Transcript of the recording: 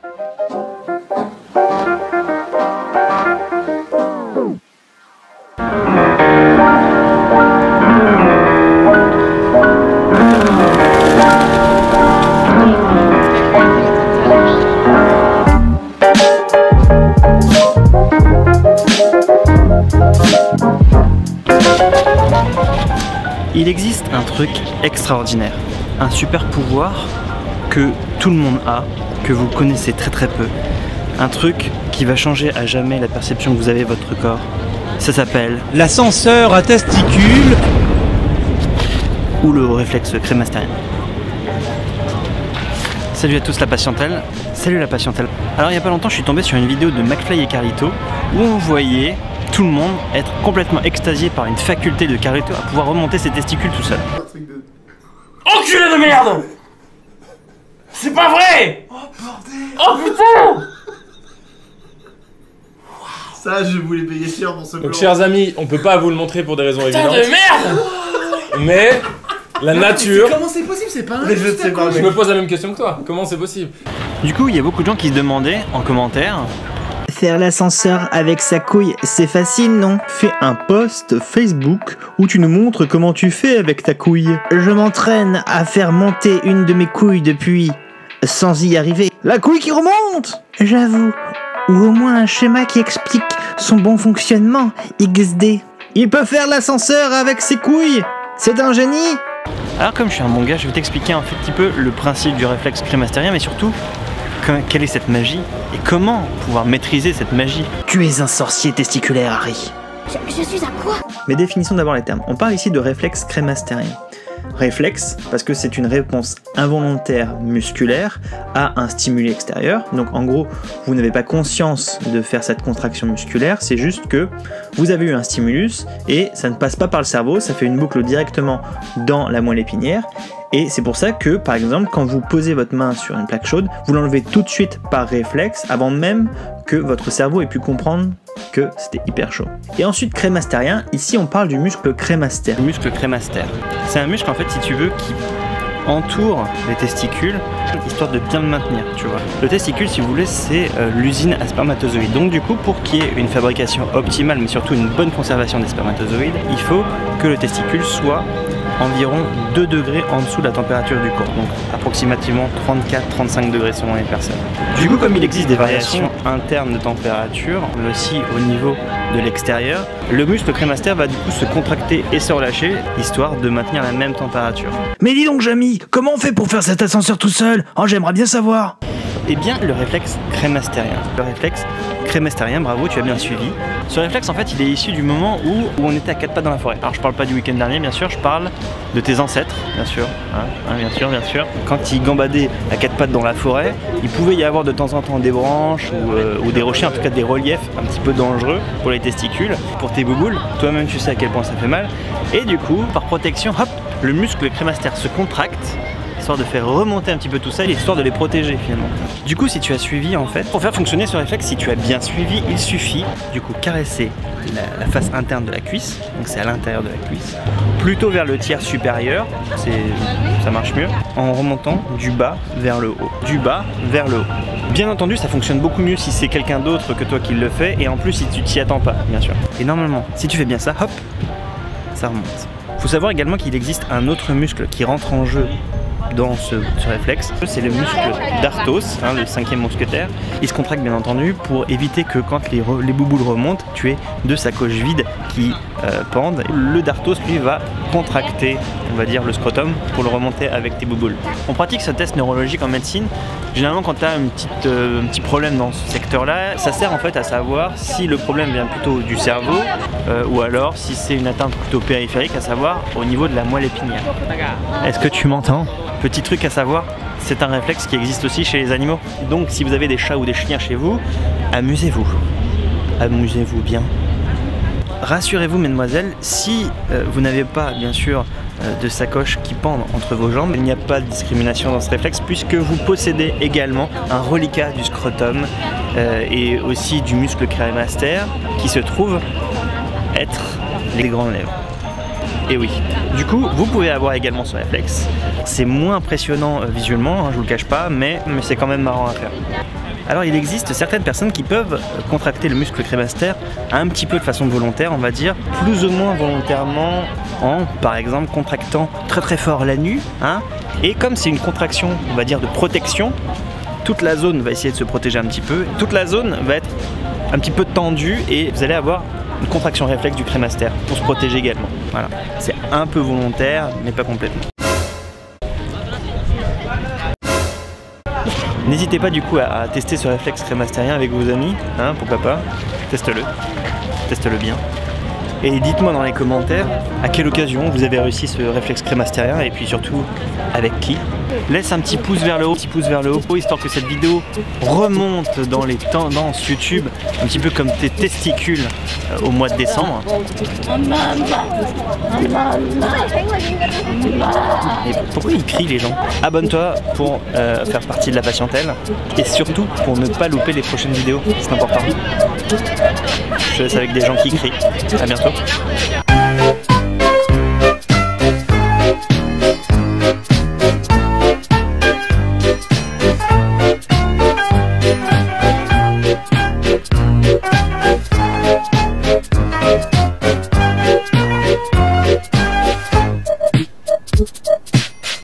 Il existe un truc extraordinaire, un super pouvoir que tout le monde a, que vous connaissez très peu. Un truc qui va changer à jamais la perception que vous avez de votre corps. Ça s'appelle l'ascenseur à testicules ou le réflexe crémastérien. Salut à tous la patientèle. Salut la patientèle. Alors il y a pas longtemps je suis tombé sur une vidéo de McFly et Carlito où on voyait tout le monde être complètement extasié par une faculté de Carlito à pouvoir remonter ses testicules tout seul. Enculé de merde! C'est pas vrai! Oh bordel! Oh putain! Ça, je voulais payer cher pour ce plan. Donc chers amis, on peut pas vous le montrer pour des raisons Putain évidentes. de merde! Mais la nature... Comment c'est possible? C'est pas un Mais je ne sais pas, je me pose la même question que toi. Comment c'est possible? Du coup il y a beaucoup de gens qui se demandaient en commentaire: faire l'ascenseur avec sa couille, c'est facile, non? Fais un post Facebook où tu nous montres comment tu fais avec ta couille. Je m'entraîne à faire monter une de mes couilles depuis, sans y arriver. La couille qui remonte! J'avoue. Ou au moins un schéma qui explique son bon fonctionnement, XD. Il peut faire l'ascenseur avec ses couilles! C'est un génie! Alors comme je suis un bon gars, je vais t'expliquer un petit peu le principe du réflexe crémastérien, mais surtout quelle est cette magie et comment pouvoir maîtriser cette magie. Tu es un sorcier testiculaire, Harry. Je suis à quoi? Mais définissons d'abord les termes. On parle ici de réflexe crémastérien. Réflexe, parce que c'est une réponse involontaire musculaire à un stimuli extérieur. Donc en gros, vous n'avez pas conscience de faire cette contraction musculaire, c'est juste que vous avez eu un stimulus et ça ne passe pas par le cerveau, ça fait une boucle directement dans la moelle épinière. Et c'est pour ça que, par exemple, quand vous posez votre main sur une plaque chaude, vous l'enlevez tout de suite par réflexe, avant même que votre cerveau ait pu comprendre que c'était hyper chaud. Et ensuite, crémastérien, ici on parle du muscle crémastère. Le muscle crémastère, c'est un muscle en fait, si tu veux, qui entoure les testicules, histoire de bien le maintenir, tu vois. Le testicule, si vous voulez, c'est l'usine à spermatozoïdes. Donc du coup, pour qu'il y ait une fabrication optimale, mais surtout une bonne conservation des spermatozoïdes, il faut que le testicule soit environ 2 degrés en dessous de la température du corps, donc approximativement 34-35 degrés selon les personnes. Du coup, comme il existe des variations internes de température, mais aussi au niveau de l'extérieur, le muscle crémastère va du coup se contracter et se relâcher, histoire de maintenir la même température. Mais dis donc, Jamy, comment on fait pour faire cet ascenseur tout seul? Oh, j'aimerais bien savoir. Eh bien, le réflexe crémastérien. Le réflexe crémastérien, bravo, tu as bien suivi. Ce réflexe, en fait, il est issu du moment où on était à 4 pattes dans la forêt. Alors, je parle pas du week-end dernier, bien sûr, je parle de tes ancêtres, bien sûr. Bien sûr. Quand ils gambadaient à 4 pattes dans la forêt, il pouvait y avoir de temps en temps des branches ou des rochers, en tout cas des reliefs un petit peu dangereux pour les testicules, pour tes bouboules. Toi-même, tu sais à quel point ça fait mal. Et du coup, par protection, hop, le muscle crémastère se contracte, histoire de faire remonter un petit peu tout ça, histoire de les protéger finalement. Du coup, si tu as suivi en fait, pour faire fonctionner ce réflexe, si tu as bien suivi, il suffit du coup caresser la face interne de la cuisse, donc c'est à l'intérieur de la cuisse, plutôt vers le tiers supérieur, ça marche mieux, en remontant du bas vers le haut, du bas vers le haut. Bien entendu, ça fonctionne beaucoup mieux si c'est quelqu'un d'autre que toi qui le fait, et en plus si tu t'y attends pas, bien sûr. Et normalement, si tu fais bien ça, hop, ça remonte. Faut savoir également qu'il existe un autre muscle qui rentre en jeu dans ce réflexe, c'est le muscle d'Arthos, le 5e mousquetaire. Il se contracte bien entendu pour éviter que quand les bouboules remontent, tu aies deux sacoches vides qui pendent. Le d'Arthos lui va contracter, on va dire, le scrotum pour le remonter avec tes bouboules. On pratique ce test neurologique en médecine. Généralement quand tu as un petit problème dans ce secteur-là, ça sert en fait à savoir si le problème vient plutôt du cerveau ou alors si c'est une atteinte plutôt périphérique, à savoir au niveau de la moelle épinière. Est-ce que tu m'entends ? Petit truc à savoir, c'est un réflexe qui existe aussi chez les animaux. Donc si vous avez des chats ou des chiens chez vous, amusez-vous. Amusez-vous bien. Rassurez-vous mesdemoiselles, si vous n'avez pas bien sûr de sacoche qui pendent entre vos jambes, il n'y a pas de discrimination dans ce réflexe puisque vous possédez également un reliquat du scrotum et aussi du muscle crémastère qui se trouve être les grandes lèvres. Et oui, du coup, vous pouvez avoir également ce réflexe. C'est moins impressionnant visuellement, je vous le cache pas, mais c'est quand même marrant à faire. Alors il existe certaines personnes qui peuvent contracter le muscle crémaster un petit peu de façon volontaire, on va dire, plus ou moins volontairement, en par exemple contractant très fort la nuque, hein, et comme c'est une contraction, on va dire, de protection, toute la zone va essayer de se protéger un petit peu, toute la zone va être un petit peu tendue et vous allez avoir une contraction réflexe du crémaster pour se protéger également. Voilà, c'est un peu volontaire mais pas complètement. N'hésitez pas du coup à tester ce réflexe crémastérien avec vos amis, hein, pourquoi pas, teste-le bien. Et dites-moi dans les commentaires à quelle occasion vous avez réussi ce réflexe crémastérien et puis surtout avec qui. Laisse un petit pouce vers le haut, histoire que cette vidéo remonte dans les tendances YouTube, un petit peu comme tes testicules au mois de décembre. Et pourquoi ils crient les gens? Abonne-toi pour faire partie de la patientèle et surtout pour ne pas louper les prochaines vidéos, c'est important. Je te laisse avec des gens qui crient. À bientôt.